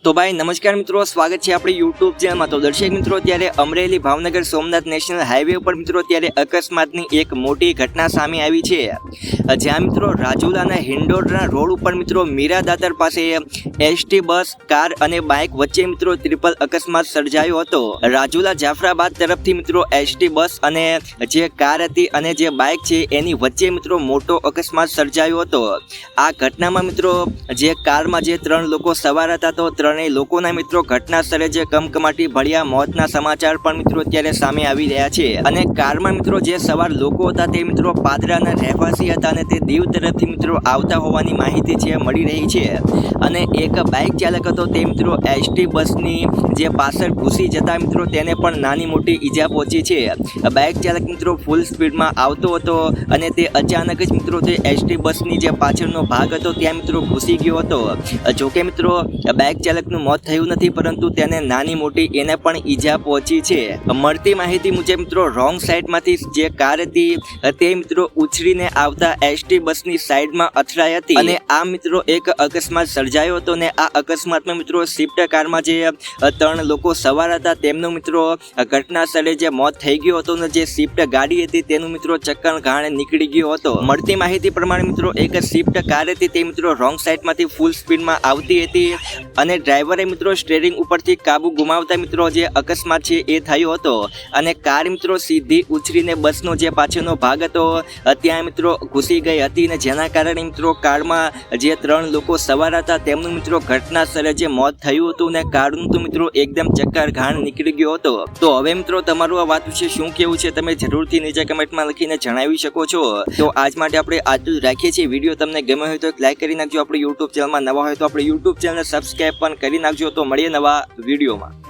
તો ભાઈ નમસ્કાર મિત્રો, સ્વાગત છે આપણી યુટ્યુબ ચેનલમાં। તો દર્શક મિત્રો, ત્યારે અમરેલી ભાવનગર સોમનાથ નેશનલ હાઈવે ઉપર મિત્રો ત્યારે અકસ્માતની એક મોટી ઘટના સામે આવી છે, જ્યાં મિત્રો રાજુલાના હિંડોળના રોડ ઉપર મિત્રો મીરા દાતર પાસે એસટી બસ, કાર અને બાઇક વચ્ચે મિત્રો ટ્રિપલ અકસ્માત સર્જાયો હતો। રાજુલા જાફરાબાદ તરફથી મિત્રો એસટી બસ અને જે કાર હતી અને જે બાઇક છે એની વચ્ચે મિત્રો મોટો અકસ્માત સર્જાયો હતો। આ ઘટનામાં મિત્રો જે કારમાં જે 3 લોકો સવાર હતા, તો ત્રણેય લોકોના મિત્રો ઘટના સ્થળે જે કમકમાટી ભર્યા મોતના સમાચાર પણ મિત્રો ત્યારે સામે આવી રહ્યા છે। અને કારમાં મિત્રો જે સવાર લોકો હતા તે મિત્રો પાદરાના રહેવાસી હતા અને તે દીવ તરફથી મિત્રો આવતા હોવાની માહિતી છે મળી રહી છે। અને એક બાઇક ચાલક હતો તે મિત્રો એસટી બસની જે પાછળ ઘૂસી જતા મિત્રો તેને પણ નાની મોટી ઈજા પહોંચી છે। બાઇક ચાલક મિત્રો ફૂલ સ્પીડમાં આવતો હતો અને તે અચાનક જ મિત્રો તે એસટી બસની જે પાછળનો ભાગ હતો ત્યાં મિત્રો ઘૂસી ગયો હતો। જોકે મિત્રો બાઇક ચાલકનું મોત થયું નથી, પરંતુ તેને નાની મોટી એને પણ ઈજા પહોંચી છે। મળતી માહિતી મુજબ મિત્રો રોંગ સાઈડમાંથી જે કાર હતી તે મિત્રો ઉછળીને આવતા એસટી બસની સાઈડમાં અથડાઈ હતી અને આ મિત્રો એક અકસ્માત સર્જાયો હતો। ને આ અકસ્માતમાં મિત્રો સ્વિફ્ટ કારમાં જે 3 લોકો સવાર હતા તેમનું મિત્રો ઘટના સ્થળે જે મોત થઈ ગયું હતું અને જે સ્વિફ્ટ ગાડી હતી તેનું મિત્રો ચક્કર ઘાણે નીકળી ગયો હતો। મળતી માહિતી પ્રમાણે મિત્રો એક સ્વિફ્ટ કાર હતી તે મિત્રો રોંગ સાઈડમાંથી ફૂલ સ્પીડમાં આવતી હતી અને ડ્રાઈવરે મિત્રો સ્ટીયરિંગ ઉપરથી કાબુ ગુમાવતા મિત્રો જે અકસ્માત છે એ થયો હતો અને કાર મિત્રો સીધી ઉછળીને બસનો જે પાછળનો ભાગ હતો ત્યાં મિત્રો ઘૂસી ગઈ હતી અને જેના કારણે મિત્રો કારમાં જે 3 લોકો સવાર હતા તેમનું મિત્રો ઘટના સ્થળે જે મોત થયું હતું અને કારનું તો મિત્રો એકદમ ચક્કર ઘાણ નીકળી ગયો હતો। તો હવે મિત્રો તમારું આ વાત વિશે શું કહેવું છે તમે જરૂરથી નીચે કમેન્ટમાં લખીને જણાવી શકો છો। તો આજ માટે આપણે આટલું જ રાખીએ છીએ। વિડીયો તમને ગમ્યો હોય તો એક લાઈક કરી નાખજો, આપણી યુટ્યુબ ચેનલમાં નવા હોય તો આપણી યુટ્યુબ ચેનલને સબસ્ક્રાઈબ પણ કરી નાખજો। તો મળીએ નવા વિડીયોમાં।